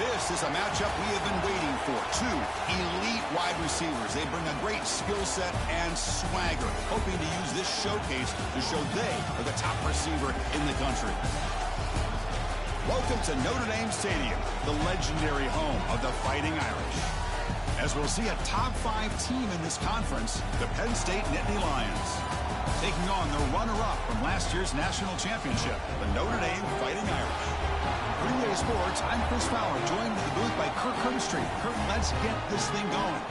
This is a matchup we have been waiting for. Two elite wide receivers. They bring a great skill set and swagger, hoping to use this showcase to show they are the top receiver in the country. Welcome to Notre Dame Stadium, the legendary home of the Fighting Irish. As we'll see a top 5 team in this conference, the Penn State Nittany Lions, taking on the runner-up from last year's national championship, the Notre Dame Fighting Irish. Green Day Sports, I'm Chris Fowler, joined in the booth by Kirk Herbstreit. Kirk, let's get this thing going.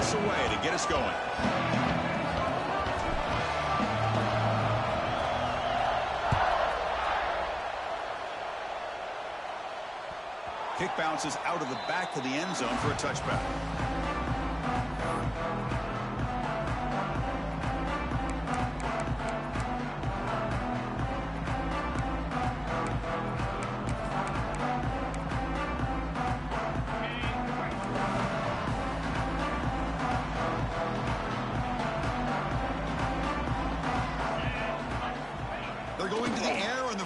Away to get us going. Kick bounces out of the back of the end zone for a touchback.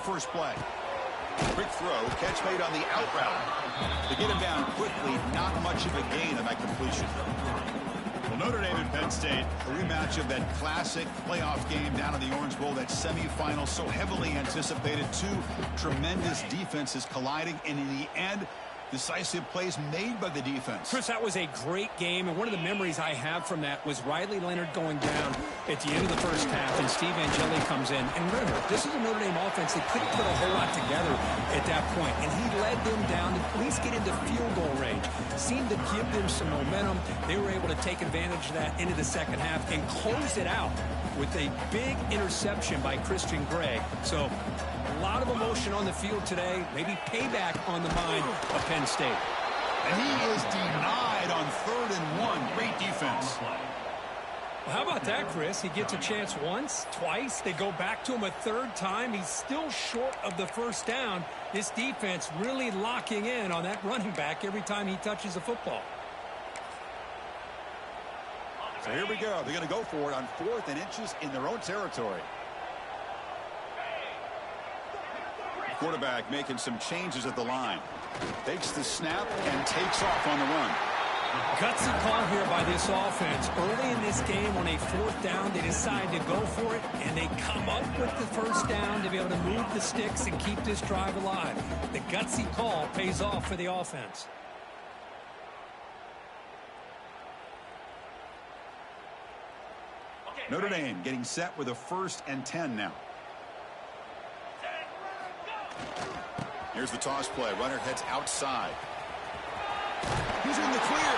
First play. Quick throw, catch made on the out route. To get him down quickly, not much of a gain on that completion. Well, Notre Dame and Penn State, a rematch of that classic playoff game down in the Orange Bowl, that semifinal so heavily anticipated. Two tremendous defenses colliding, and in the end, decisive plays made by the defense. Chris, that was a great game, and one of the memories I have from that was Riley Leonard going down at the end of the first half, and Steve Angeli comes in. And remember, this is a Notre Dame offense that couldn't put a whole lot together at that point, and he led them down to at least get into field goal range. Seemed to give them some momentum. They were able to take advantage of that into the second half and close it out with a big interception by Christian Gray. So a lot of emotion on the field today. Maybe payback on the mind of Penn State. And he is denied on 3rd and 1. Great defense. Well, how about that, Chris? He gets a chance once, twice. They go back to him a third time. He's still short of the first down. This defense really locking in on that running back every time he touches the football. So here we go. They're going to go for it on 4th and inches in their own territory. Quarterback making some changes at the line. Takes the snap and takes off on the run. Gutsy call here by this offense. Early in this game on a 4th down, they decide to go for it, and they come up with the first down to be able to move the sticks and keep this drive alive. The gutsy call pays off for the offense. Notre Dame getting set with a 1st and 10 now. Here's the toss play. Runner heads outside. He's in the clear.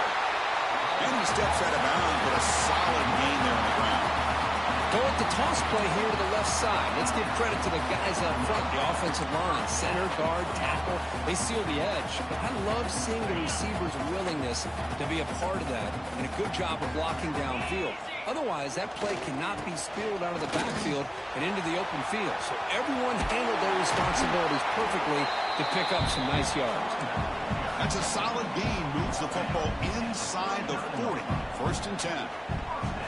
And he steps out of bounds, but a solid gain there on the ground. Go with the toss play here to the left side. Let's give credit to the guys up front, the offensive line, center, guard, tackle. They seal the edge. But I love seeing the receivers' willingness to be a part of that and a good job of blocking downfield. Otherwise, that play cannot be spilled out of the backfield and into the open field. So everyone handled their responsibilities perfectly to pick up some nice yards. That's a solid gain. Moves the football inside the 40. 1st and 10.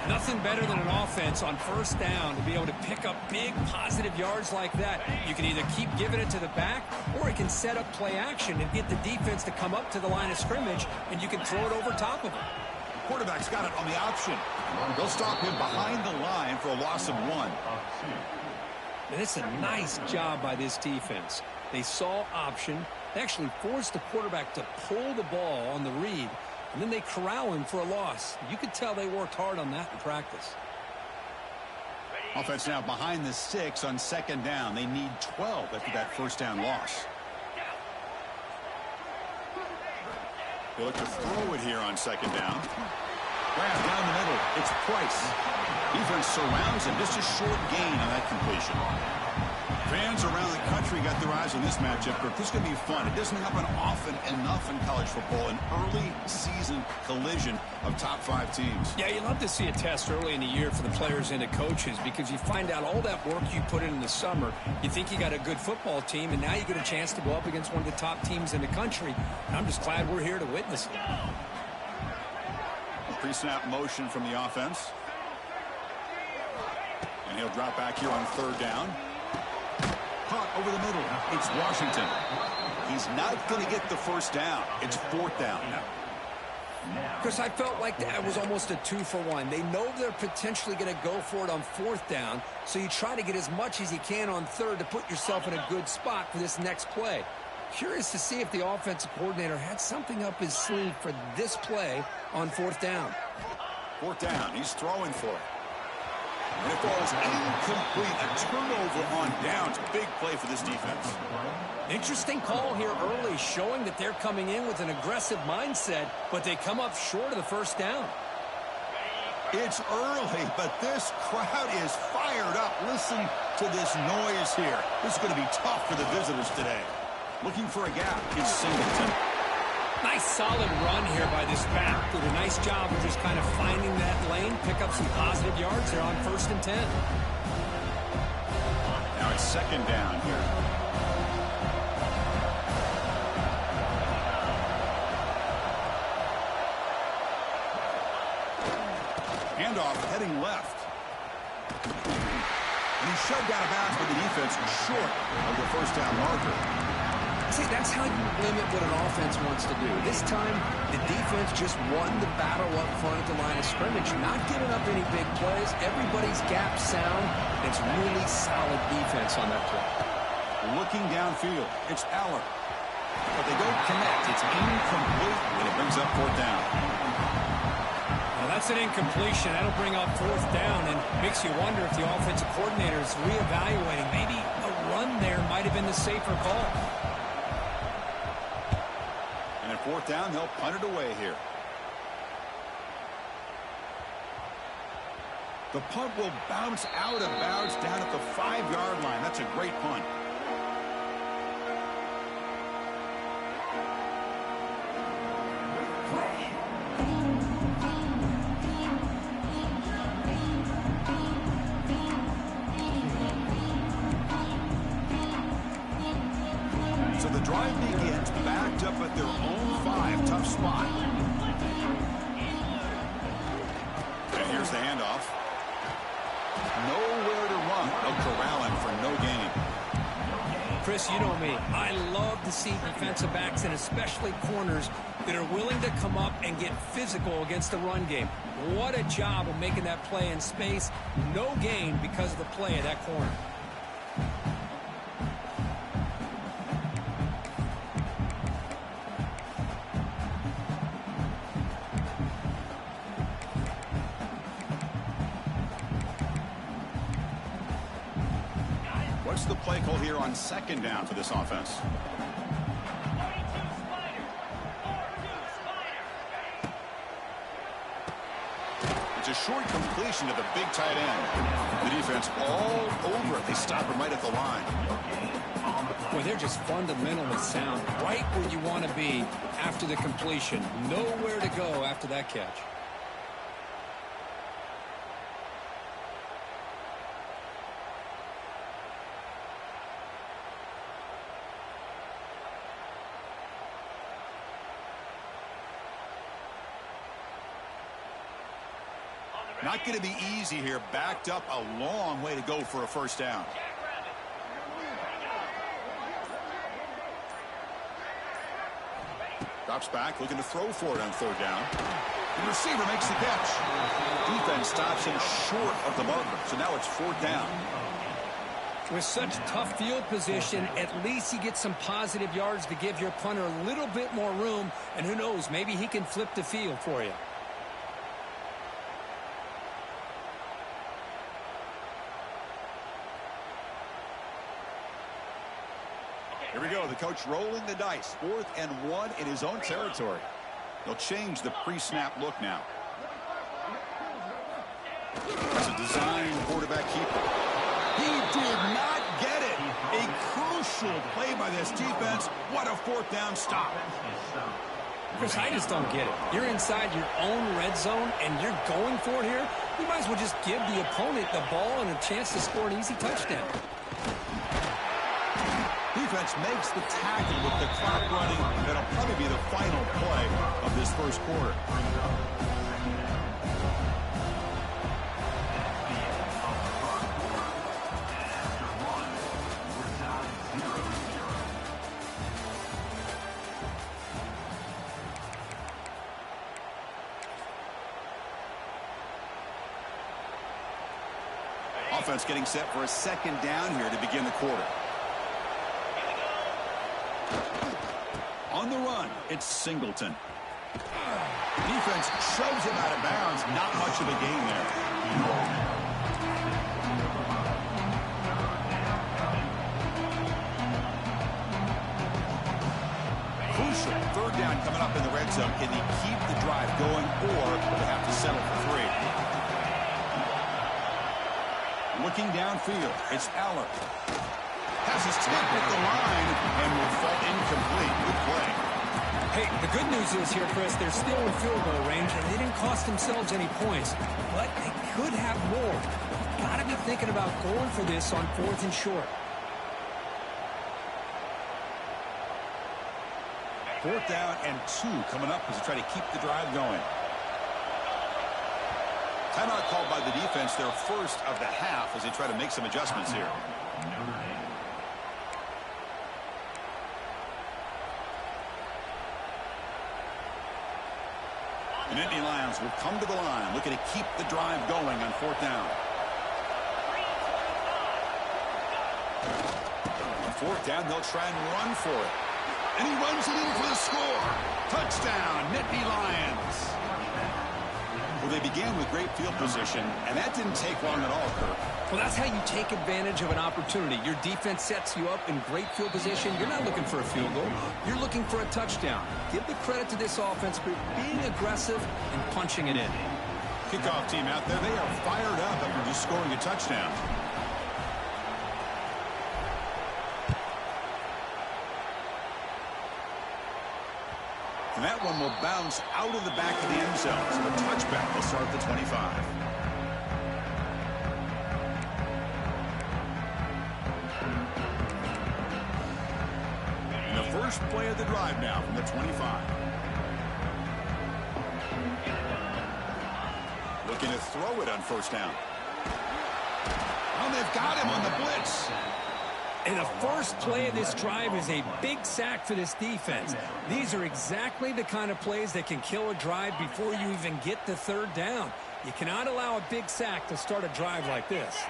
Nothing better than an offense on 1st down to be able to pick up big positive yards like that. You can either keep giving it to the back, or it can set up play action and get the defense to come up to the line of scrimmage, and you can throw it over top of them. Quarterback's got it on the option. They'll stop him behind the line for a loss of 1. And it's a nice job by this defense. They saw option. They actually forced the quarterback to pull the ball on the read, and then they corral him for a loss. You could tell they worked hard on that in practice. Offense now behind the 6 on 2nd down. They need 12 after that 1st down loss. They look to throw it here on 2nd down. Grab down the middle. It's Price. Defense surrounds him. Just a short gain on that completion. Fans around the country got their eyes on this matchup, but this is going to be fun. It doesn't happen often enough in college football, an early season collision of top 5 teams. Yeah, you love to see a test early in the year for the players and the coaches because you find out all that work you put in the summer. You think you got a good football team, and now you get a chance to go up against one of the top teams in the country. And I'm just glad we're here to witness it. A pre-snap motion from the offense. And he'll drop back here on 3rd down. Caught over the middle. It's Washington. He's not going to get the first down. It's 4th down now. Chris, I felt like that was almost a 2-for-1. They know they're potentially going to go for it on 4th down, so you try to get as much as you can on 3rd to put yourself in a good spot for this next play. Curious to see if the offensive coordinator had something up his sleeve for this play on 4th down. 4th down. He's throwing for it. And it falls incomplete. A turnover on downs. Big play for this defense. Interesting call here early, showing that they're coming in with an aggressive mindset, but they come up short of the first down. It's early, but this crowd is fired up. Listen to this noise here. This is going to be tough for the visitors today. Looking for a gap is Singleton. Nice solid run here by this back. Did a nice job of just kind of finding that lane, pick up some positive yards there on 1st and 10. Now it's 2nd down here. Handoff heading left. And he's shoved out of bounds by the defense short of the first down marker. See, that's how you limit what an offense wants to do. This time, the defense just won the battle up front at the line of scrimmage, not giving up any big plays. Everybody's gap sound. It's really solid defense on that play. Looking downfield, it's Aller. But they don't connect. It's incomplete, and it brings up 4th down. Well, that's an incompletion. That'll bring up 4th down and makes you wonder if the offensive coordinator is reevaluating. Maybe a run there might have been the safer call. 4th down, they'll punt it away here. The punt will bounce out of bounds down at the 5-yard line. That's a great punt. So the drive begins backed up at their own 5. Tough spot. And here's the handoff. Nowhere to run. They'll corral him for no gain. Chris, you know me. I love to see defensive backs and especially corners that are willing to come up and get physical against the run game. What a job of making that play in space. No gain because of the play of that corner. What's the play call here on 2nd down for this offense? It's a short completion to the big tight end. The defense all over it. They stop him right at the line. Boy, they're just fundamentally sound. Right where you want to be after the completion. Nowhere to go after that catch. Not going to be easy here. Backed up a long way to go for a first down. Drops back, looking to throw for it on 3rd down. The receiver makes the catch. Defense stops him short of the marker. So now it's 4th down. With such tough field position, at least you get some positive yards to give your punter a little bit more room. And who knows, maybe he can flip the field for you. Here we go. The coach rolling the dice. 4th and 1 in his own territory. They'll change the pre-snap look now. That's a design quarterback keeper. He did not get it. A crucial play by this defense. What a fourth down stop. Chris, I just don't get it. You're inside your own red zone, and you're going for it here. You might as well just give the opponent the ball and a chance to score an easy touchdown. Defense makes the tackle with the clock running. That'll probably be the final play of this first quarter. Offense getting set for a second down here to begin the quarter. On the run, it's Singleton. Defense shoves him out of bounds. Not much of a gain there. Crucial third down coming up in the red zone. Can he keep the drive going, or will they have to settle for 3? Looking downfield, it's Aller. Has his tip at the line and will fall incomplete. Good play. Hey, the good news is here, Chris, they're still in field goal range, and they didn't cost themselves any points, but they could have more. Got to be thinking about going for this on 4th and short. 4th down and 2 coming up as they try to keep the drive going. Timeout called by the defense, their first of the half, as they try to make some adjustments here. The Nittany Lions will come to the line, looking to keep the drive going on 4th down. On 4th down, they'll try and run for it. And he runs it in for the score. Touchdown, Nittany Lions. Well, they began with great field position, and that didn't take long at all, Kirk. Well, that's how you take advantage of an opportunity. Your defense sets you up in great field position. You're not looking for a field goal. You're looking for a touchdown. Give the credit to this offense for being aggressive and punching it in. Kickoff team out there, they are fired up after just scoring a touchdown. And that one will bounce out of the back of the end zone. So the touchback will start at the 25. And the first play of the drive now from the 25. Looking to throw it on 1st down. Oh, they've got him on the blitz. And the first play of this drive is a big sack for this defense. These are exactly the kind of plays that can kill a drive before you even get to 3rd down. You cannot allow a big sack to start a drive like this.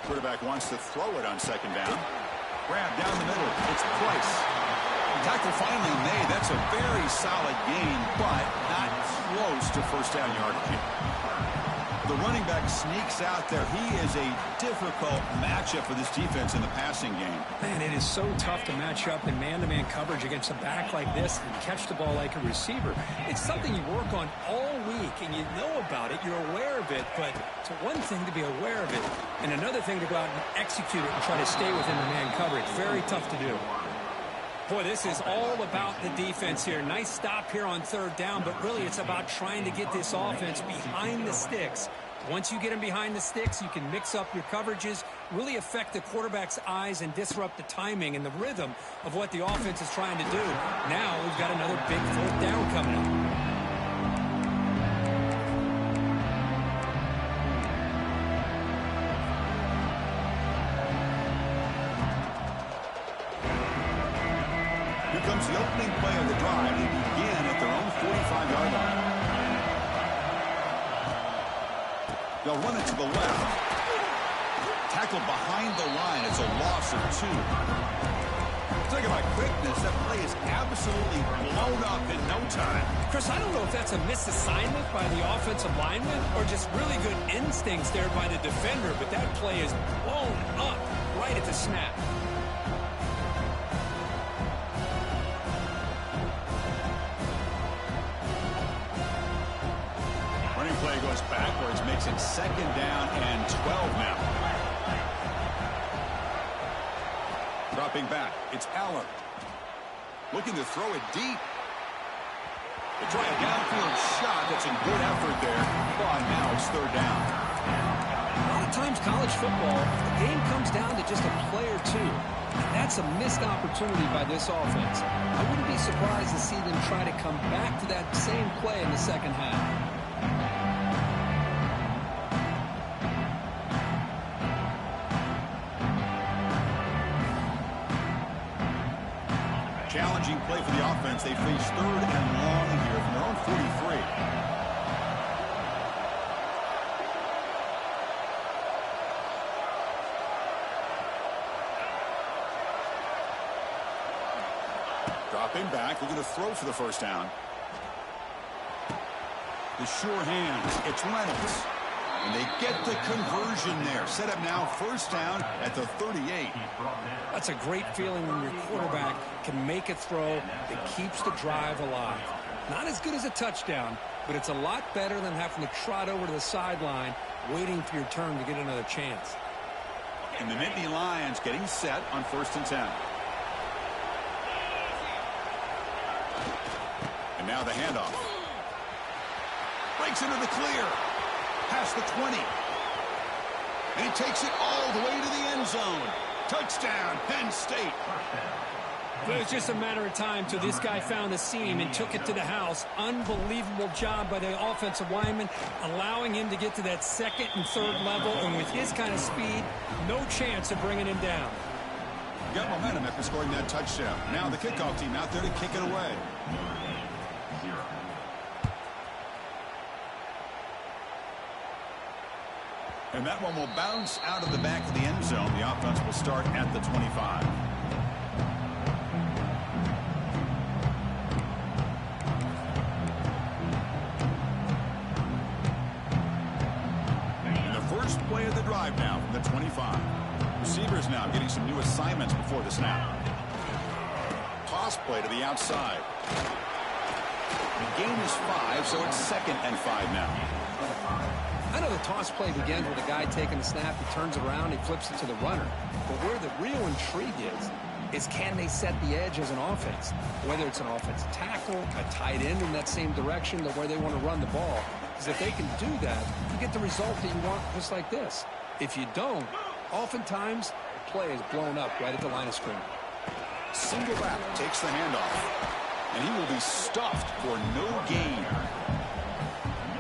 Quarterback wants to throw it on 2nd down. Grab down the middle. It's Price. Tackle finally made. That's a very solid gain, but not close to 1st down yardage. The running back sneaks out there. He is a difficult matchup for this defense in the passing game. Man, it is so tough to match up in man-to-man coverage against a back like this and catch the ball like a receiver. It's something you work on all week, and you know about it. You're aware of it, but it's one thing to be aware of it, and another thing to go out and execute it and try to stay within the man coverage. Very tough to do. Boy, this is all about the defense here. Nice stop here on 3rd down, but really it's about trying to get this offense behind the sticks. Once you get them behind the sticks, you can mix up your coverages, really affect the quarterback's eyes, and disrupt the timing and the rhythm of what the offense is trying to do. Now we've got another big 4th down coming up. Here comes the opening play of the drive. They begin at their own 45-yard line. They'll run it to the left. Tackled behind the line. It's a loss of 2. Talking about quickness, that play is absolutely blown up in no time. Chris, I don't know if that's a misassignment by the offensive lineman or just really good instincts there by the defender, but that play is blown up right at the snap. Running play goes backward. makes it 2nd down and 12 now. Dropping back, it's Aller. Looking to throw it deep. They try a downfield shot. That's a good effort there. But now it's 3rd down. A lot of times college football, the game comes down to just a play or two. That's a missed opportunity by this offense. I wouldn't be surprised to see them try to come back to that same play in the 2nd half. Challenging play for the offense. They face 3rd and long here from their own 43. Dropping back, looking to throw for the 1st down. The sure hands, it's Reynolds. And they get the conversion there. Set up now 1st down at the 38. That's a great feeling when your quarterback can make a throw that keeps the drive alive. Not as good as a touchdown, but it's a lot better than having to trot over to the sideline waiting for your turn to get another chance. And the Nittany Lions getting set on 1st and 10. And now the handoff. Breaks into the clear. Past the 20. And he takes it all the way to the end zone. Touchdown, Penn State. But it was just a matter of time till this guy found a seam and took it to the house. Unbelievable job by the offensive lineman, allowing him to get to that 2nd and 3rd level. And with his kind of speed, no chance of bringing him down. Got momentum after scoring that touchdown. Now the kickoff team out there to kick it away. And that one will bounce out of the back of the end zone. The offense will start at the 25. And the first play of the drive now from the 25. Receivers now getting some new assignments before the snap. Toss play to the outside. The gain is 5, so it's 2nd and 5 now. I know the toss play begins with a guy taking the snap, he turns around, he flips it to the runner. But where the real intrigue is can they set the edge as an offense? Whether it's an offensive tackle, a tight end in that same direction to where they want to run the ball. Because if they can do that, you get the result that you want just like this. If you don't, oftentimes the play is blown up right at the line of scrimmage. Single back takes the handoff. And he will be stuffed for no gain.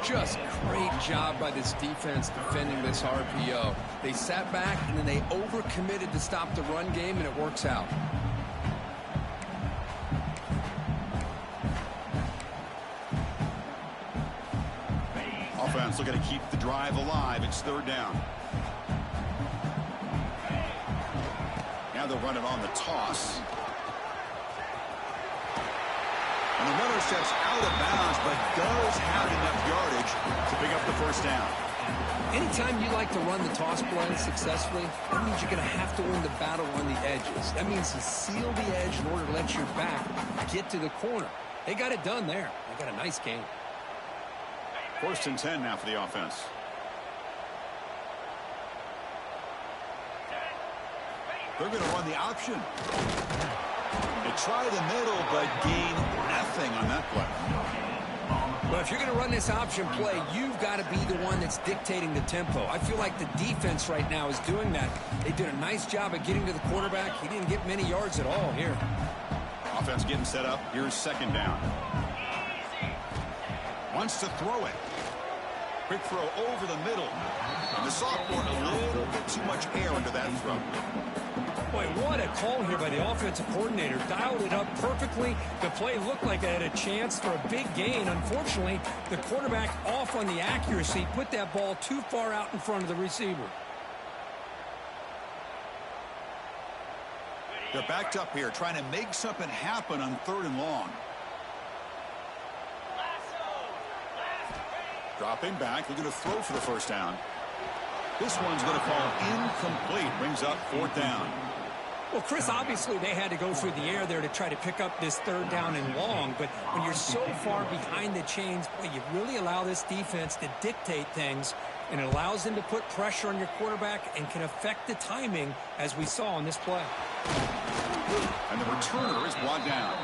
Just great job by this defense defending this RPO. They sat back and then they overcommitted to stop the run game, and it works out. Offense looking to keep the drive alive. It's 3rd down. Now they'll run it on the toss. And the runner steps out of bounds, but does have enough yardage to pick up the 1st down. Anytime you like to run the toss play successfully, that means you're going to have to win the battle on the edges. That means you seal the edge in order to let your back get to the corner. They got it done there. They got a nice game. 1st and 10 now for the offense. They're going to run the option. They try the middle, but gain nothing on that play. But if you're going to run this option play, you've got to be the one that's dictating the tempo. I feel like the defense right now is doing that. They did a nice job of getting to the quarterback. He didn't get many yards at all here. Offense getting set up. Here's 2nd down. Wants to throw it. Quick throw over the middle. And the sophomore, a little bit too much air into that throw. Boy, what a call here by the offensive coordinator. Dialed it up perfectly. The play looked like it had a chance for a big gain. Unfortunately, the quarterback off on the accuracy, put that ball too far out in front of the receiver. They're backed up here, trying to make something happen on 3rd and long. Dropping back, looking to throw for the 1st down. This one's going to fall incomplete. Brings up 4th down. Well, Chris, obviously they had to go through the air there to try to pick up this 3rd down and long. But when you're so far behind the chains, boy, you really allow this defense to dictate things. and it allows them to put pressure on your quarterback and can affect the timing, as we saw on this play. And the returner is brought down.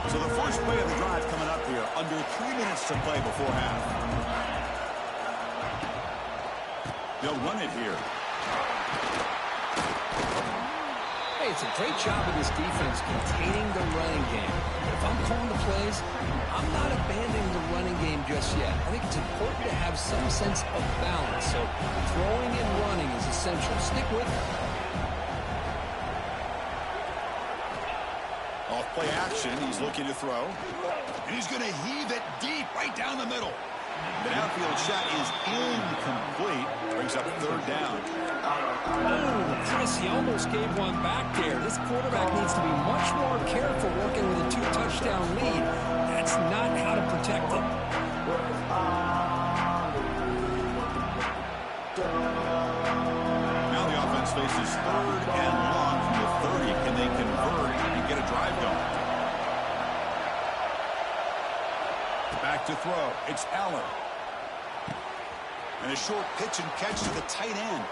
So the first play of the drive coming up here, under 3 minutes to play before half. They'll run it here. Hey, it's a great job of this defense containing the running game. If I'm calling the plays, I'm not abandoning the running game just yet. I think it's important to have some sense of balance. So throwing and running is essential. Stick with it. Off play action, he's looking to throw. And he's going to heave it deep right down the middle. The downfield shot is incomplete. Brings up third down. Oh, Chris, he almost gave one back there. This quarterback needs to be much more careful working with a 2-touchdown lead. That's not how to protect it. Now the offense faces third and long from the 30. Can they convert and get a drive going? Back to throw. It's Allen. And a short pitch and catch to the tight end.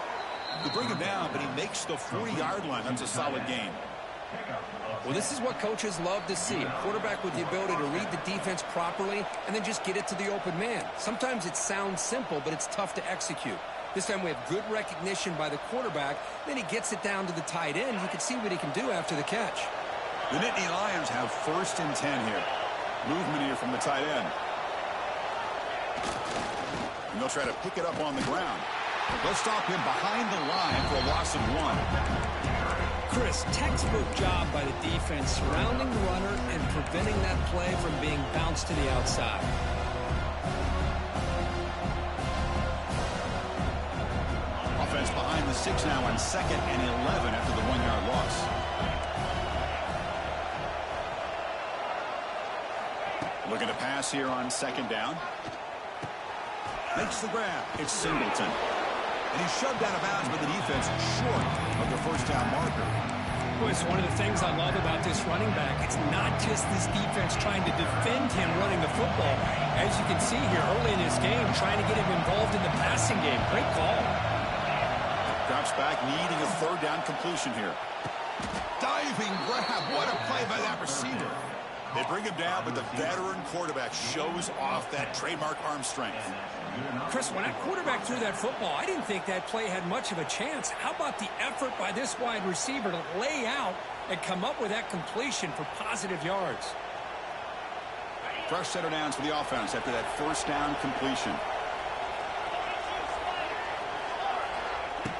They bring him down, but he makes the 40-yard line. That's a solid game. Well, this is what coaches love to see. A quarterback with the ability to read the defense properly and then just get it to the open man. Sometimes it sounds simple, but it's tough to execute. This time we have good recognition by the quarterback. Then he gets it down to the tight end. You can see what he can do after the catch. The Nittany Lions have 1st and 10 here. Movement here from the tight end. And they'll try to pick it up on the ground. They'll stop him behind the line for a loss of 1. Chris, textbook job by the defense surrounding the runner and preventing that play from being bounced to the outside. Offense behind the 6 now on 2nd and 11 after the 1-yard loss. Looking to pass here on 2nd down. Makes the grab. It's Singleton. And he's shoved out of bounds by the defense short of the 1st down marker. Boy, it's one of the things I love about this running back. It's not just this defense trying to defend him running the football. As you can see here early in this game, trying to get him involved in the passing game. Great call. Drops back, needing a 3rd down completion here. Diving grab. What a play by that receiver. They bring him down, but the veteran quarterback shows off that trademark arm strength. Chris, when that quarterback threw that football, I didn't think that play had much of a chance. How about the effort by this wide receiver to lay out and come up with that completion for positive yards? Fresh set of downs for the offense after that 1st down completion.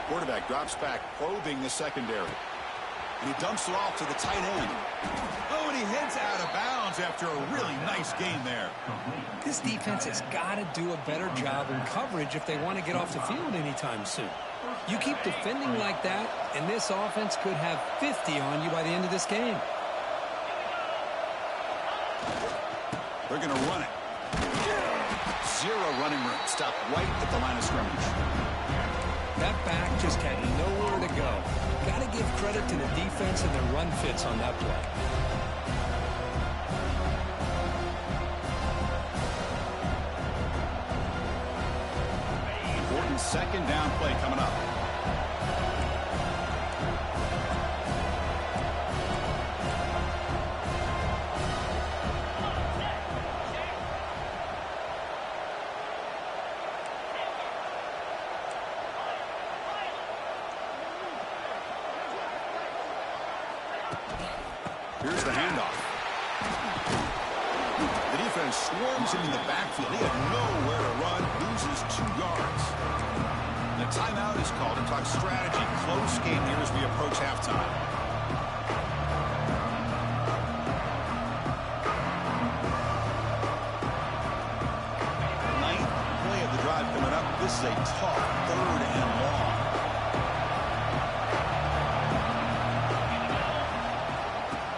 Quarterback drops back, probing the secondary. And he dumps it off to the tight end. Oh, and he heads out of bounds after a really nice gain there. This defense has got to do a better job in coverage if they want to get off the field anytime soon. You keep defending like that, and this offense could have 50 on you by the end of this game. They're going to run it. 0 running room. Stop right at the line of scrimmage. That back just had nowhere to go. Got to give credit to the defense and their run fits on that play. Important 2nd down play coming up. Here's the handoff. The defense swarms him in the backfield. He had nowhere to run, loses 2 yards. And a timeout is called to talk strategy. Close game here as we approach halftime. Ninth play of the drive coming up. This is a tough 3rd and long.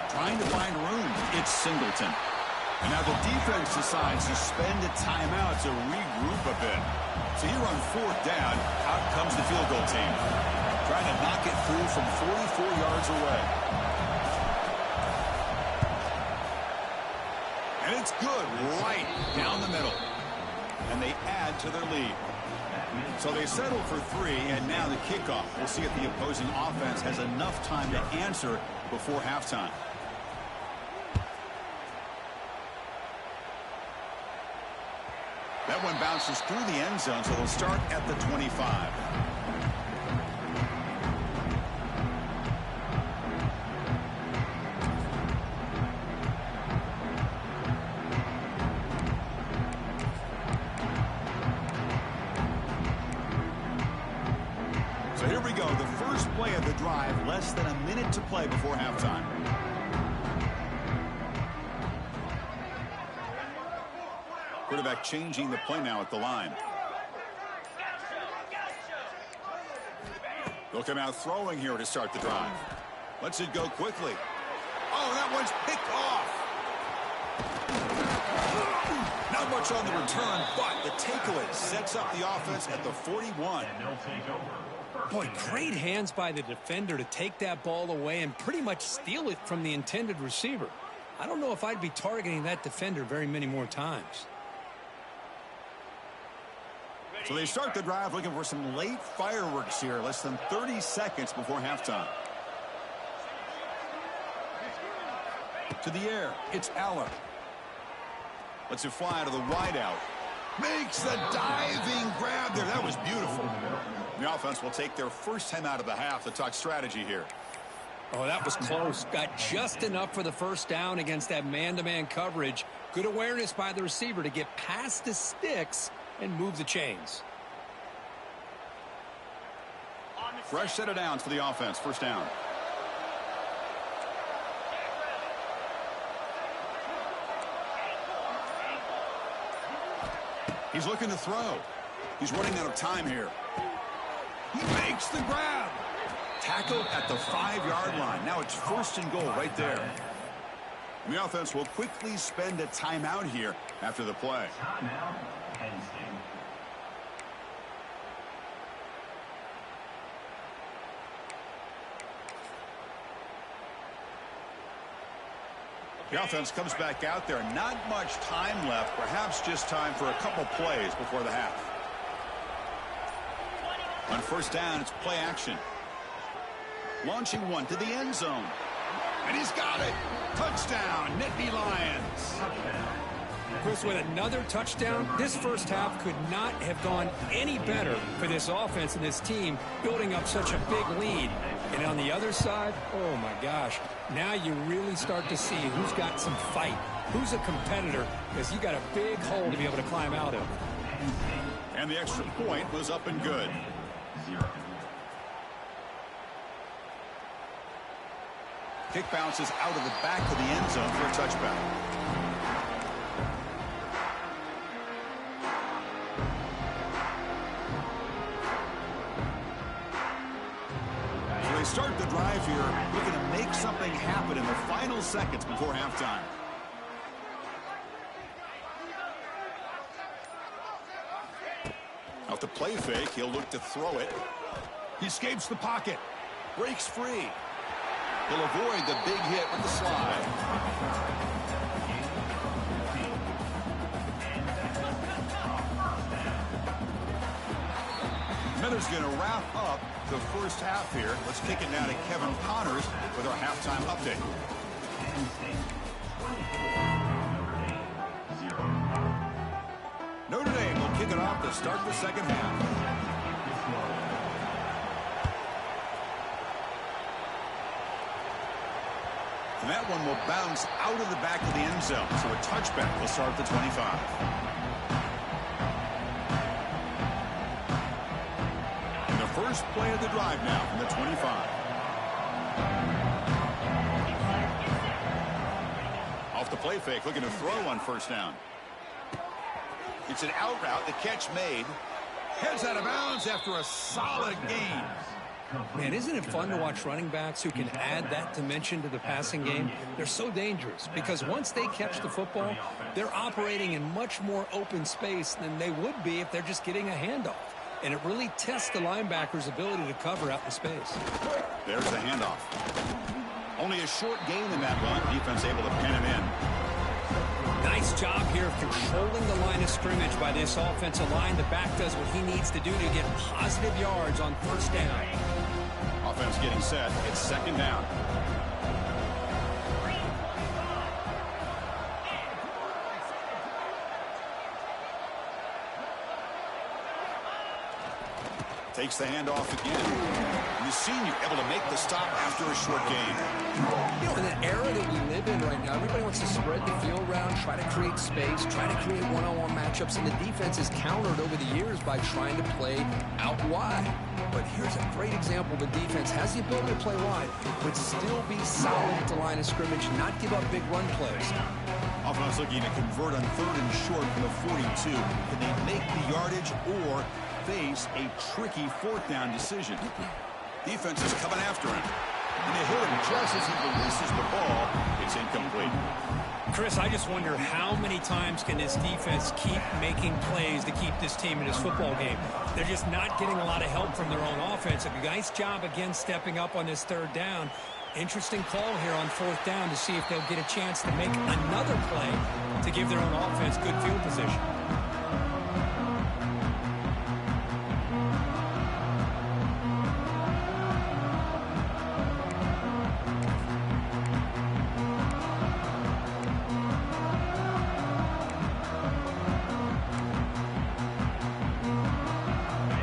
Trying to find room. It's Singleton. And now the defense decides to spend a timeout to regroup a bit. So here on fourth down, out comes the field goal team. Trying to knock it through from 44 yards away. And it's good right down the middle. And they add to their lead. So they settle for 3, and now the kickoff. We'll see if the opposing offense has enough time to answer before halftime. That one bounces through the end zone, so they'll start at the 25. So here we go, the first play of the drive, less than a minute to play before halftime. Quarterback changing the play now at the line. They'll come out throwing here to start the drive. Lets it go quickly. Oh, that one's picked off. Not much on the return, but the takeaway sets up the offense at the 41. Boy, great hands by the defender to take that ball away and pretty much steal it from the intended receiver. I don't know if I'd be targeting that defender very many more times. So they start the drive looking for some late fireworks here, less than 30 seconds before halftime. To the air, it's Aller. Lets it fly to the wideout. Makes the diving grab there. That was beautiful. The offense will take their first time out of the half to talk strategy here. Oh, that was close. Got just enough for the first down against that man-to-man coverage. Good awareness by the receiver to get past the sticks and move the chains. Fresh set of downs for the offense. First down. He's looking to throw. He's running out of time here. He makes the grab. Tackle at the 5-yard line. Now it's first and goal right there. And the offense will quickly spend a timeout here after the play. The offense comes back out there. Not much time left. Perhaps just time for a couple plays before the half. On first down, it's play action. Launching one to the end zone. And he's got it. Touchdown, Nittany Lions. Chris, with another touchdown, this first half could not have gone any better for this offense and this team, building up such a big lead. And on the other side, oh my gosh, now you really start to see who's got some fight, who's a competitor, because you got a big hole to be able to climb out of. And the extra point was up and good. Kick bounces out of the back of the end zone for a touchback. So they start the drive here, looking to make something happen in the final seconds before halftime. Out the play fake, he'll look to throw it. He escapes the pocket, breaks free. He'll avoid the big hit with the slide. Miller's going to wrap up the first half here. Let's kick it now to Kevin Connors with our halftime update. Notre Dame will kick it off to start the second half. And that one will bounce out of the back of the end zone. So a touchback will start at the 25. And the first play of the drive now from the 25. Off the play fake, looking to throw on first down. It's an out route, the catch made. Heads out of bounds after a solid gain. Man, isn't it fun to watch running backs who can add that dimension to the passing game? They're so dangerous because once they catch the football, they're operating in much more open space than they would be if they're just getting a handoff. And it really tests the linebacker's ability to cover out in space. There's the handoff. Only a short gain in that run. Defense able to pin him in. Nice job here of controlling the line of scrimmage by this offensive line. The back does what he needs to do to get positive yards on first down. Offense getting set. It's second down. Takes the handoff again. And the senior able to make the stop after a short gain. You know, in the era that we live in right now, everybody wants to spread the field around, try to create space, try to create one-on-one matchups, and the defense is countered over the years by trying to play out wide. But here's a great example. The defense has the ability to play wide, but still be solid at the line of scrimmage, not give up big run plays. Offense looking to convert on third and short from the 42. Can they make the yardage or face a tricky fourth down decision? Defense is coming after him. And they hit him just as he releases the ball. It's incomplete. Chris, I just wonder how many times can this defense keep making plays to keep this team in this football game. They're just not getting a lot of help from their own offense. A nice job again stepping up on this third down. Interesting call here on fourth down to see if they'll get a chance to make another play to give their own offense good field position.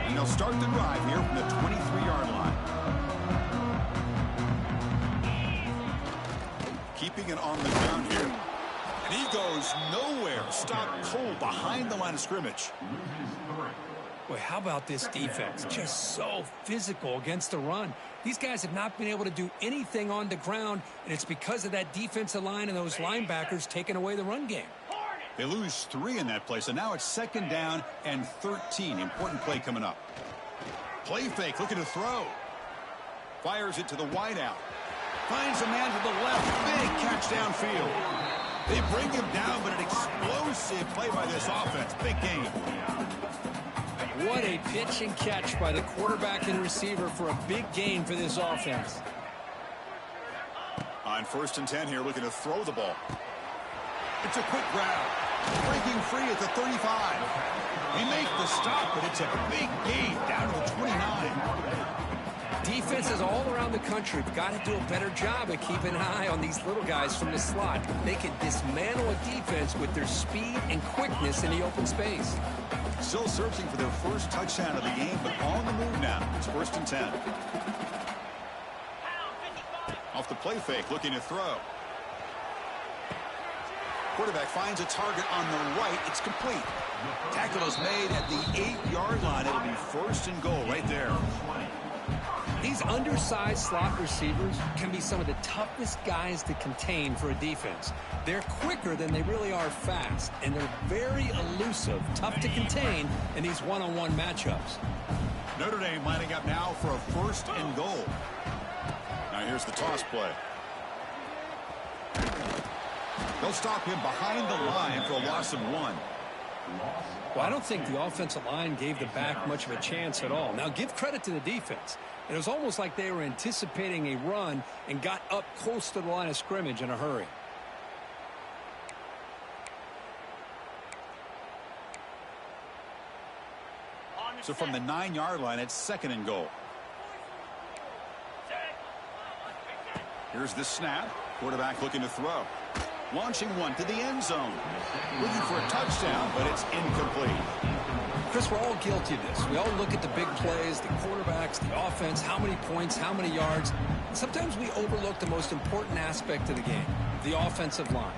And they'll start the drive here from the 23-yard line. Keeping it on the ground here. And he goes nowhere. Stopped cold behind the line of scrimmage. Boy, how about this defense? Just so physical against the run. These guys have not been able to do anything on the ground, and it's because of that defensive line and those linebackers taking away the run game. They lose 3 in that play, so now it's second down and 13. Important play coming up. Play fake, looking to throw. Fires it to the wideout. Finds a man to the left. Big catch downfield. They bring him down, but an explosive play by this offense. Big game. What a pitch and catch by the quarterback and receiver for a big gain for this offense. On 1st and 10 here, looking to throw the ball. It's a quick grab. Breaking free at the 35. They make the stop, but it's a big gain down to the 29. Defenses all around the country have got to do a better job of keeping an eye on these little guys from the slot. They can dismantle a defense with their speed and quickness in the open space. Still searching for their first touchdown of the game, but on the move now. It's 1st and 10. Off the play fake, looking to throw. Quarterback finds a target on the right. It's complete. Tackle is made at the 8-yard line. It'll be 1st and goal right there. These undersized slot receivers can be some of the toughest guys to contain for a defense. They're quicker than they really are fast, and they're very elusive, tough to contain in these one-on-one matchups. Notre Dame lining up now for a 1st and goal. Now here's the toss play. They'll stop him behind the line for a loss of 1. Well, I don't think the offensive line gave the back much of a chance at all. Now, give credit to the defense. It was almost like they were anticipating a run and got up close to the line of scrimmage in a hurry. So from the 9-yard line, it's 2nd and goal. Here's the snap. Quarterback looking to throw. Launching one to the end zone. Looking for a touchdown, but it's incomplete. Chris, we're all guilty of this. We all look at the big plays, the quarterbacks, the offense, how many points, how many yards. Sometimes we overlook the most important aspect of the game, the offensive line.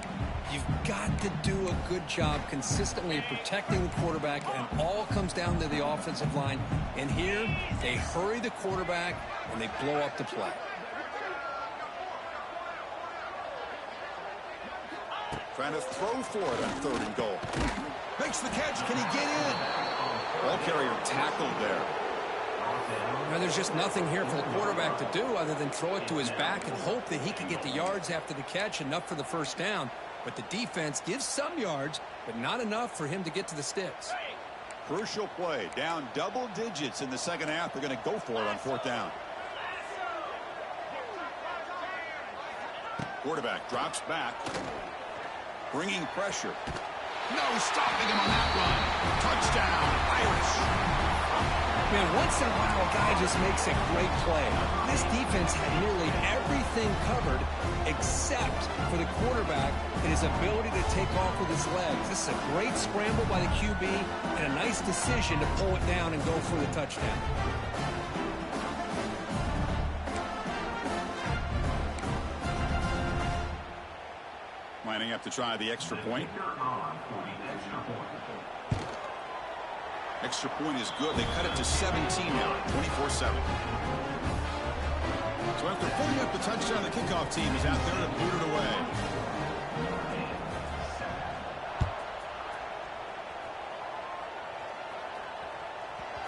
You've got to do a good job consistently protecting the quarterback, and all comes down to the offensive line. And here, they hurry the quarterback, and they blow up the play. Trying to throw for it on 3rd and goal. Makes the catch. Can he get in? Ball carrier tackled there. Now, there's just nothing here for the quarterback to do other than throw it to his back and hope that he can get the yards after the catch, enough for the first down. But the defense gives some yards, but not enough for him to get to the sticks. Crucial play. Down double digits in the second half. They're going to go for it on fourth down. Quarterback drops back. Bringing pressure. No stopping him on that run. Touchdown, Irish. Man, once in a while, a guy just makes a great play. This defense had nearly everything covered except for the quarterback and his ability to take off with his legs. This is a great scramble by the QB and a nice decision to pull it down and go for the touchdown. Lining up to try the extra point. Extra point is good. They cut it to 17 now, 24-7. So after putting up the touchdown, the kickoff team is out there to boot it away.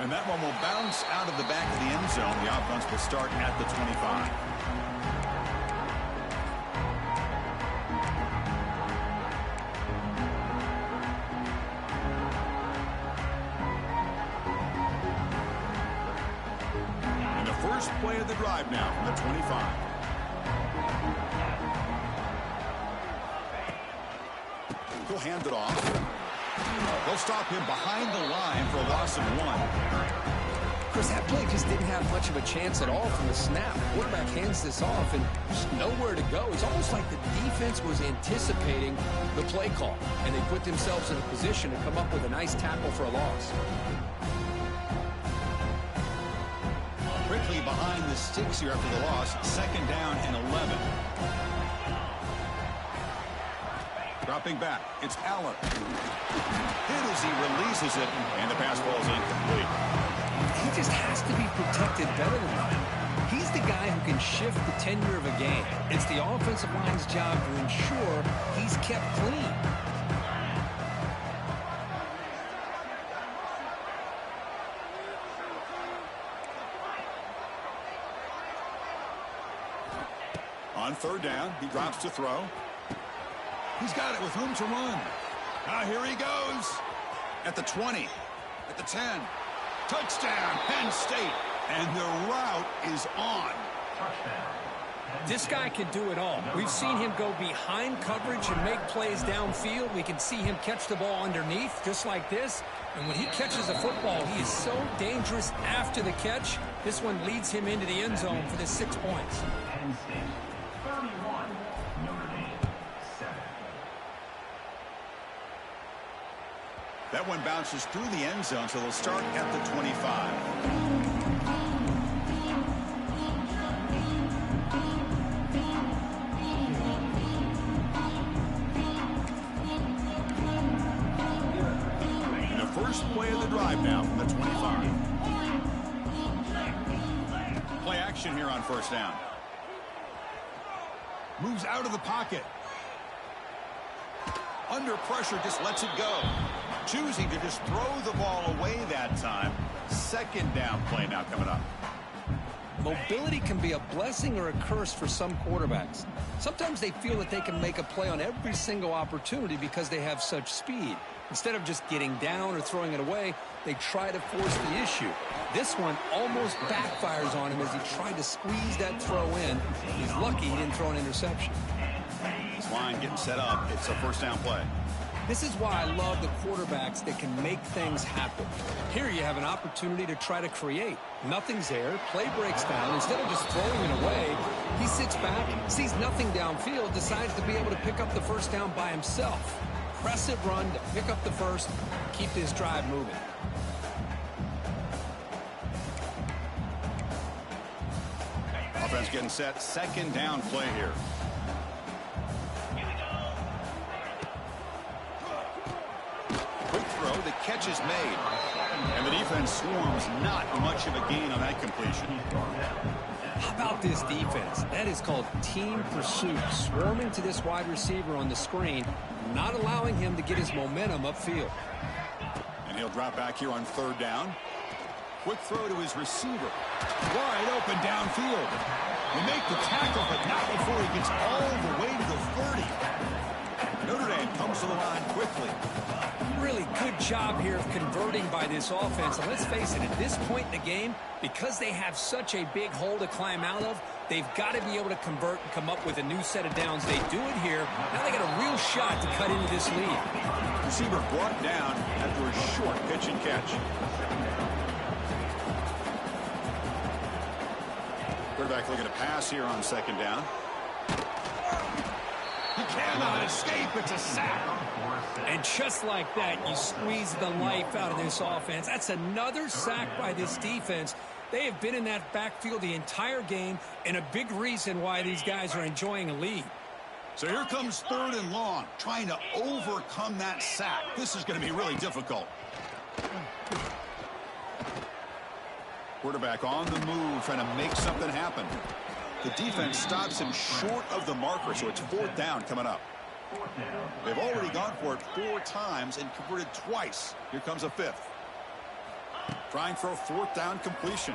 And that one will bounce out of the back of the end zone. The offense will start at the 25. First play of the drive now from the 25. He'll hand it off. They'll stop him behind the line for a loss of 1. Chris, that play just didn't have much of a chance at all from the snap. The quarterback hands this off and just nowhere to go. It's almost like the defense was anticipating the play call, and they put themselves in a position to come up with a nice tackle for a loss. Quickly behind the sticks here after the loss. Second down and 11. Dropping back. It's Allen. Hit as he releases it, and the pass falls incomplete. He just has to be protected better than that. He's the guy who can shift the tenure of a game. It's the offensive line's job to ensure he's kept clean. On third down, he drops to throw. He's got it with room to run. Now here he goes. At the 20. At the 10. Touchdown, Penn State. And the route is on. This guy can do it all. We've seen him go behind coverage and make plays downfield. We can see him catch the ball underneath, just like this. And when he catches a football, he is so dangerous after the catch. This one leads him into the end zone for the 6 points. That one bounces through the end zone, so they'll start at the 25. And the first play of the drive now from the 25. Play action here on first down. Moves out of the pocket. Under pressure, just lets it go. Choosing to just throw the ball away that time. Second down play now coming up. Mobility can be a blessing or a curse for some quarterbacks. Sometimes they feel that they can make a play on every single opportunity because they have such speed. Instead of just getting down or throwing it away, they try to force the issue. This one almost backfires on him as he tried to squeeze that throw in. He's lucky he didn't throw an interception. This line getting set up. It's a first down play. This is why I love the quarterbacks that can make things happen. Here you have an opportunity to try to create. Nothing's there. Play breaks down. Instead of just throwing it away, he sits back, sees nothing downfield, decides to be able to pick up the first down by himself. Impressive run to pick up the first, keep this drive moving. Offense getting set. Second down play here. The catch is made, and the defense swarms. Not much of a gain on that completion. How about this defense? That is called team pursuit. Swarming to this wide receiver on the screen, not allowing him to get his momentum upfield. And he'll drop back here on third down. Quick throw to his receiver. Wide open downfield. They make the tackle, but not before he gets all the way to the 30. Notre Dame comes to the line quickly. Really good job here of converting by this offense. And let's face it, at this point in the game, because they have such a big hole to climb out of, they've got to be able to convert and come up with a new set of downs. They do it here. Now they got a real shot to cut into this lead. Receiver brought down after a short pitch and catch. Quarterback looking to pass here on second down. He cannot escape. It's a sack. And just like that, you squeeze the life out of this offense. That's another sack by this defense. They have been in that backfield the entire game, and a big reason why these guys are enjoying a lead. So here comes 3rd and long, trying to overcome that sack. This is going to be really difficult. Quarterback on the move, trying to make something happen. The defense stops him short of the marker, so it's 4th down coming up. They've already gone for it 4 times and converted twice. Here comes a 5th. Trying for a 4th down completion.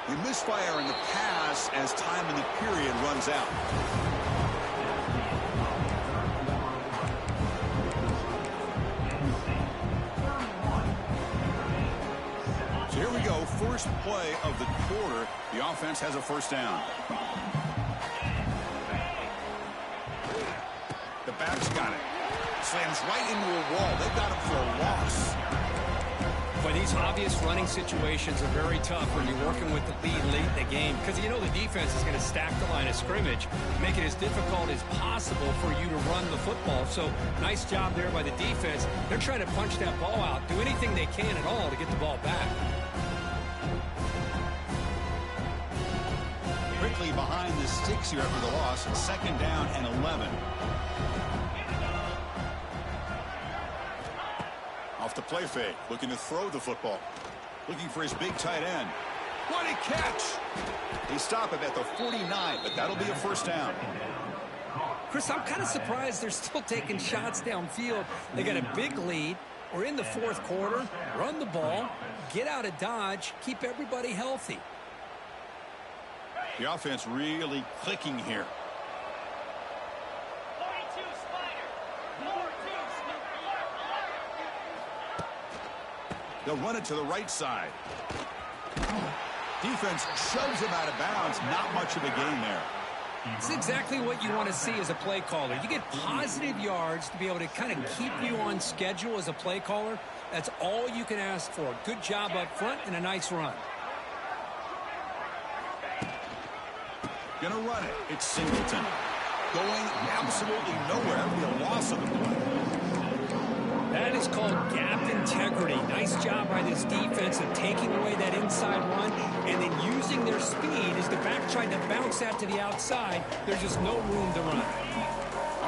They misfire in the pass as time in the period runs out. So here we go, first play of the quarter. The offense has a 1st down. The back's got it. Slams right into a wall. They've got him for a loss. But these obvious running situations are very tough when you're working with the lead late in the game, because you know the defense is going to stack the line of scrimmage, make it as difficult as possible for you to run the football. So nice job there by the defense. They're trying to punch that ball out, do anything they can at all to get the ball back. Quickly behind the sticks here after the loss. 2nd down and 11. Off the play fake, looking to throw the football. Looking for his big tight end. What a catch! They stop him at the 49, but that'll be a 1st down. Chris, I'm kind of surprised they're still taking shots downfield. They got a big lead. We're in the 4th quarter. Run the ball, get out of Dodge, keep everybody healthy. The offense really clicking here. They'll run it to the right side. Defense shoves him out of bounds. Not much of a gain there. It's exactly what you want to see as a play caller. You get positive yards to be able to kind of keep you on schedule as a play caller. That's all you can ask for. Good job up front and a nice run. Gonna run it. It's Singleton. Going absolutely nowhere. It'll be a loss of the play. That is called gap integrity. Nice job by this defense of taking away that inside run and then using their speed as the back tried to bounce that to the outside. There's just no room to run.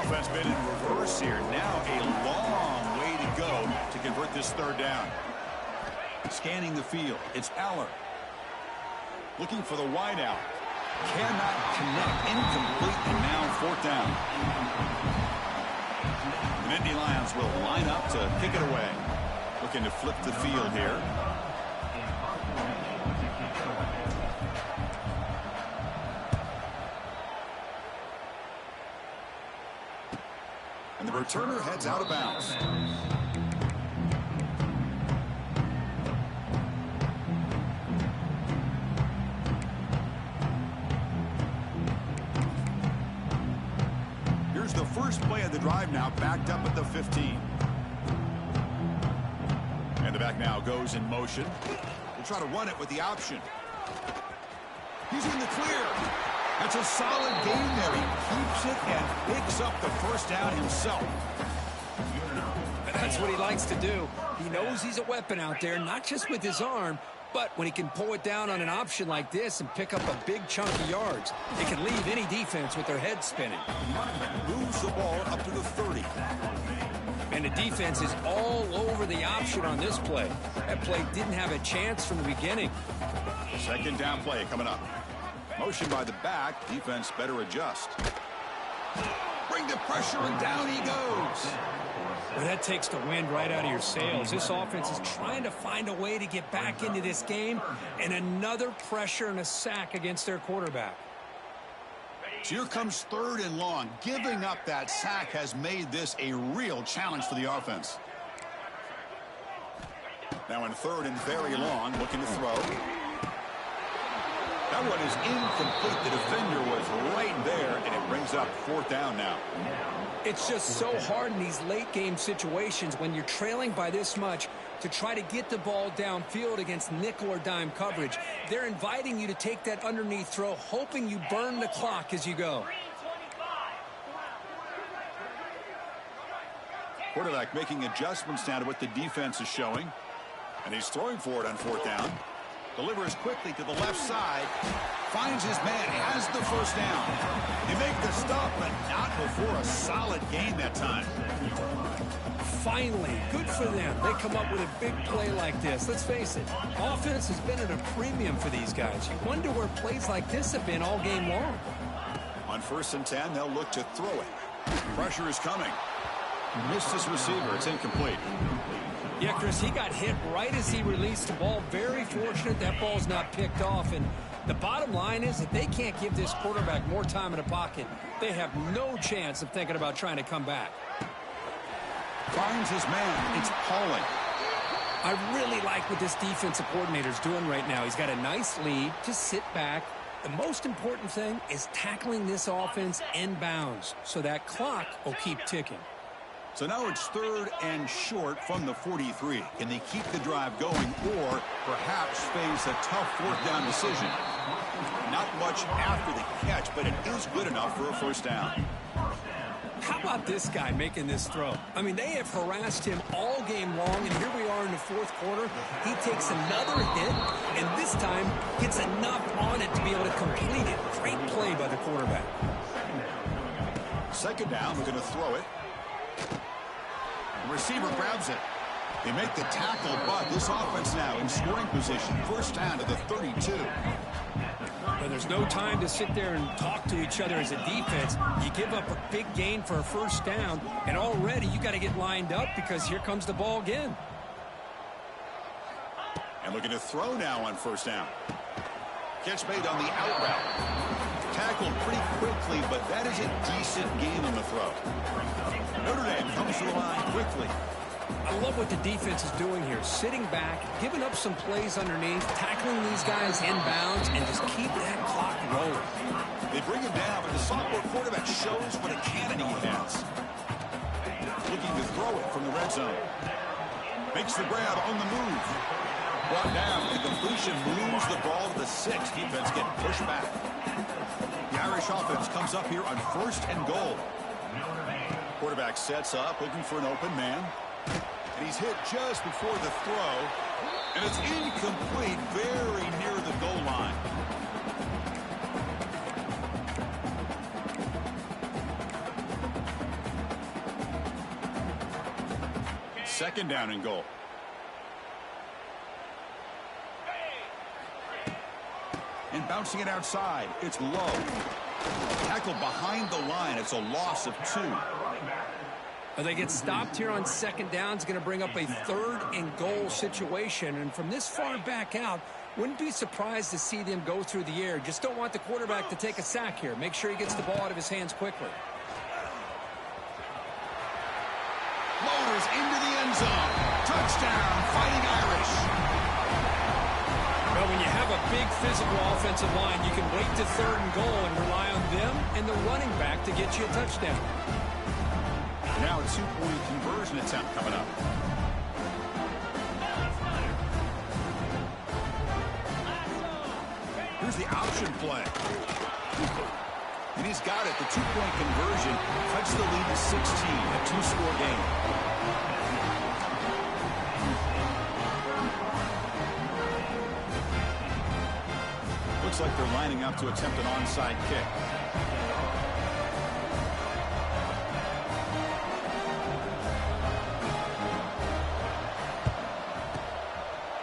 Offense been in reverse here. Now a long way to go to convert this 3rd down. Scanning the field. It's Aller. Looking for the wideout. Cannot connect. Incomplete, and now 4th down. The Nittany Lions will line up to kick it away. Looking to flip the field here. And the returner heads out of bounds. Here's the first play of the drive now, backed up at the 15. And the back now goes in motion. We'll try to run it with the option. He's in the clear. That's a solid gain there. He keeps it and picks up the 1st down himself. That's what he likes to do. He knows he's a weapon out there, not just with his arm, but when he can pull it down on an option like this and pick up a big chunk of yards, it can leave any defense with their head spinning. Moves the ball up to the 30. And the defense is all over the option on this play. That play didn't have a chance from the beginning. 2nd down play coming up. Motion by the back. Defense better adjust. bring the pressure, and down he goes. Well, that takes the wind right out of your sails. This offense is trying to find a way to get back into this game, and another pressure and a sack against their quarterback. So here comes 3rd and long. Giving up that sack has made this a real challenge for the offense. Now in 3rd and very long, looking to throw. That one is incomplete. The defender was right there, and it brings up 4th down now. It's just so hard in these late-game situations when you're trailing by this much to try to get the ball downfield against nickel or dime coverage. They're inviting you to take that underneath throw, hoping you burn the clock as you go. Quarterback making adjustments now to what the defense is showing. And he's throwing for it on 4th down. Delivers quickly to the left side. Finds his man. Has the 1st down. They make the stop, but not before a solid gain that time. Finally, good for them. They come up with a big play like this. Let's face it, offense has been at a premium for these guys. You wonder where plays like this have been all game long. On 1st and 10, they'll look to throw it. Pressure is coming. Missed his receiver. It's incomplete. Yeah, Chris, he got hit right as he released the ball. Very fortunate that ball's not picked off. And the bottom line is that they can't give this quarterback more time in the pocket. They have no chance of thinking about trying to come back. Finds his man. It's Pauling. I really like what this defensive coordinator's doing right now. He's got a nice lead. Just sit back. The most important thing is tackling this offense in bounds so that clock will keep ticking. So now it's 3rd and short from the 43. Can they keep the drive going or perhaps face a tough 4th down decision? Not much after the catch, but it is good enough for a 1st down. How about this guy making this throw? I mean, they have harassed him all game long, and here we are in the 4th quarter. He takes another hit, and this time gets enough on it to be able to complete it. Great play by the quarterback. 2nd down, we're going to throw it. The receiver grabs it. They make the tackle, but this offense now in scoring position. 1st down to the 32. But there's no time to sit there and talk to each other as a defense. You give up a big gain for a 1st down, and already you got to get lined up because here comes the ball again. And looking to throw now on 1st down. Catch made on the out route. Tackled pretty quickly, but that is a decent gain on the throw. Notre Dame comes to the line quickly. I love what the defense is doing here. Sitting back, giving up some plays underneath, tackling these guys inbounds, and just keep that clock rolling. They bring him down, but the sophomore quarterback shows what a cannon he has. Looking to throw it from the red zone. Makes the grab on the move. Brought down. The completion moves the ball to the 6. Defense getting pushed back. The Irish offense comes up here on 1st and goal. Quarterback sets up, looking for an open man. And he's hit just before the throw. And it's incomplete, very near the goal line. Second down and goal. And bouncing it outside, it's low. Tackled behind the line. It's a loss of 2. They get stopped here on 2nd down. It's going to bring up a 3rd and goal situation. And from this far back out, wouldn't be surprised to see them go through the air. Just don't want the quarterback to take a sack here. Make sure he gets the ball out of his hands quickly. Motors into the end zone. Touchdown, Fighting Irish. Well, when you have a big physical offensive line, you can wait to 3rd and goal and rely on them and the running back to get you a touchdown. Now a 2-point conversion attempt coming up. Here's the option play. And he's got it. The 2-point conversion cuts the lead to 16, a 2-score game. Looks like they're lining up to attempt an onside kick.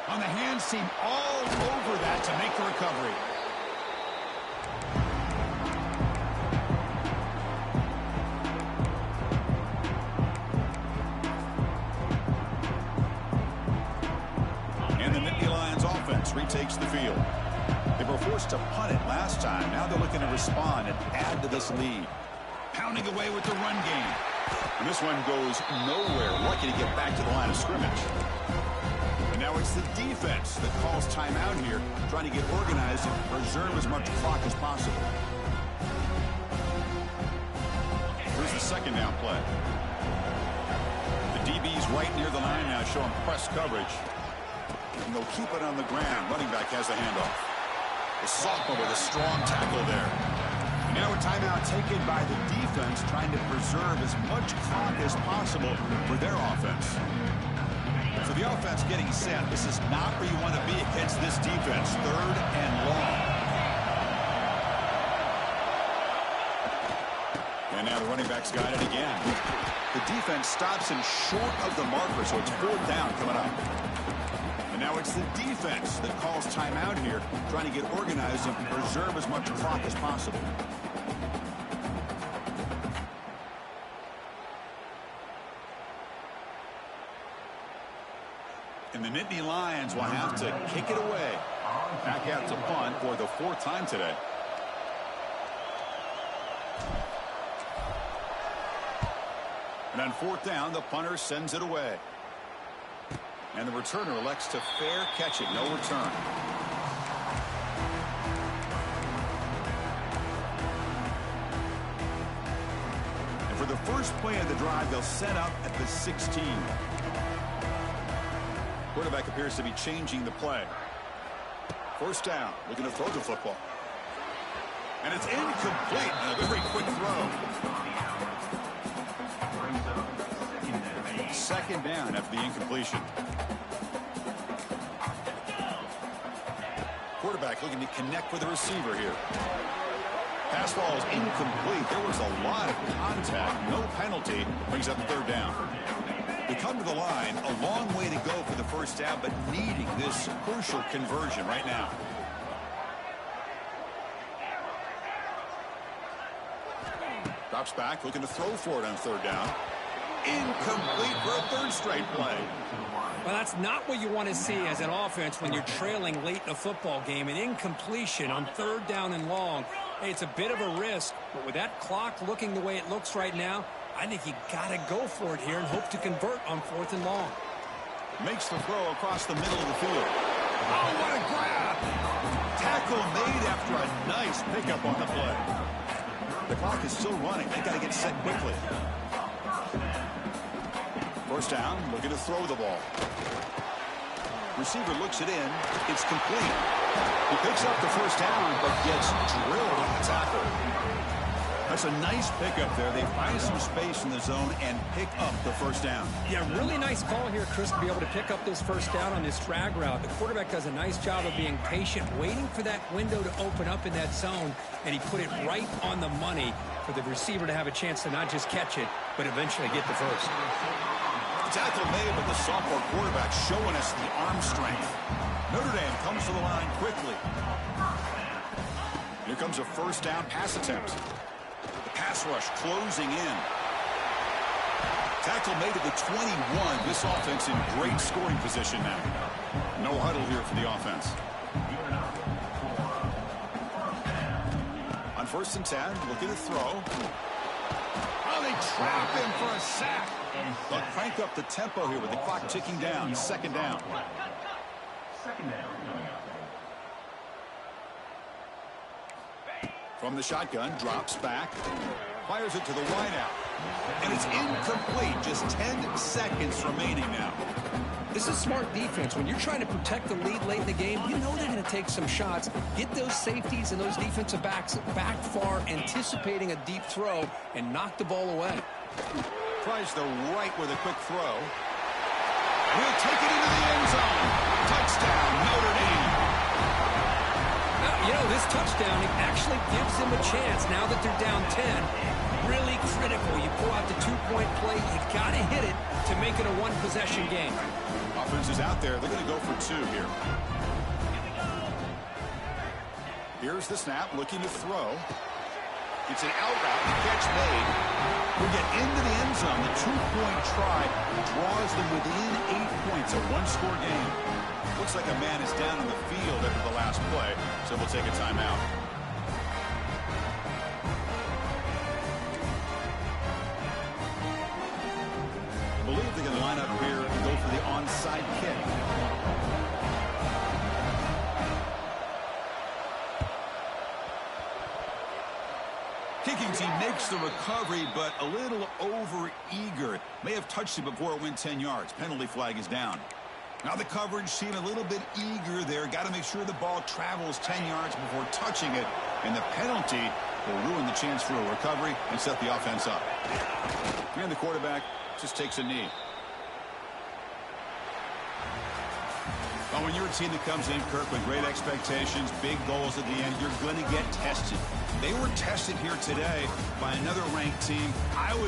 On the hands team all over that to make the recovery. were forced to punt it last time. Now they're looking to respond and add to this lead. Pounding away with the run game. And this one goes nowhere. Lucky to get back to the line of scrimmage. And now it's the defense that calls timeout here, trying to get organized and preserve as much clock as possible. Here's the second down play. The DB's right near the line now, showing press coverage. And they'll keep it on the ground. Running back has the handoff. The sophomore with a strong tackle there. And now a timeout taken by the defense, trying to preserve as much clock as possible for their offense. So the offense getting set. This is not where you want to be against this defense. Third and long. And now the running back's got it again. The defense stops him short of the marker, so it's fourth down coming up. And now it's the defense that calls timeout here, trying to get organized and preserve as much clock as possible. And the Nittany Lions will have to kick it away. Back out to punt for the fourth time today. And on fourth down, the punter sends it away. And the returner elects to fair catch it. No return. And for the first play of the drive, they'll set up at the 16. Quarterback appears to be changing the play. First down, looking to throw the football. And it's incomplete. And a very quick throw. Second down after the incompletion. Quarterback looking to connect with the receiver here. Pass ball is incomplete. There was a lot of contact. No penalty. Brings up third down. They come to the line, a long way to go for the first down, but needing this crucial conversion right now. Drops back, looking to throw for it on third down. Incomplete for a third straight play. Well, that's not what you want to see as an offense when you're trailing late in a football game. An incompletion on third down and long. Hey, it's a bit of a risk, but with that clock looking the way it looks right now, I think you got to go for it here and hope to convert on fourth and long. Makes the throw across the middle of the field. Oh, what a grab! Tackle made after a nice pickup on the play. The clock is still running. They got to get set quickly. First down, looking to throw the ball. Receiver looks it in. It's complete. He picks up the first down, but gets drilled on the tackle. That's a nice pickup there. They find some space in the zone and pick up the first down. Yeah, really nice call here, Chris, to be able to pick up this first down on this drag route. The quarterback does a nice job of being patient, waiting for that window to open up in that zone, and he put it right on the money for the receiver to have a chance to not just catch it, but eventually get the first. Tackle made, but the sophomore quarterback showing us the arm strength. Notre Dame comes to the line quickly. Here comes a first down pass attempt. The pass rush closing in. Tackle made at the 21. This offense in great scoring position now. No huddle here for the offense. On first and 10, looking to throw. Oh, they trap him for a sack. They'll crank up the tempo here with the clock ticking down. Second down. From the shotgun, drops back. Fires it to the wideout. And it's incomplete. Just 10 seconds remaining now. This is smart defense. When you're trying to protect the lead late in the game, you know they're going to take some shots. Get those safeties and those defensive backs back far, anticipating a deep throw, and knock the ball away. Tries the right with a quick throw. He'll take it into the end zone. Touchdown, Notre Dame. Now, you know, this touchdown actually gives them a chance now that they're down 10. Really critical. You pull out the two-point play. You got to hit it to make it a one-possession game. Offense is out there. They're going to go for two here. Here's the snap, looking to throw. It's an out route. The catch made. We'll get into the end zone. The two-point try draws them within 8 points, a one-score game. Looks like a man is down on the field after the last play, so we'll take a timeout. I believe they're going to line up here and go for the onside kick. Kicking team makes the recovery, but a little over-eager. May have touched it before it went 10 yards. Penalty flag is down. Now the coverage team a little bit eager there. Got to make sure the ball travels 10 yards before touching it. And the penalty will ruin the chance for a recovery and set the offense up. And the quarterback just takes a knee. Well, when you're a team that comes in, Kirk, with great expectations, big goals at the end, you're going to get tested. They were tested here today by another ranked team. I was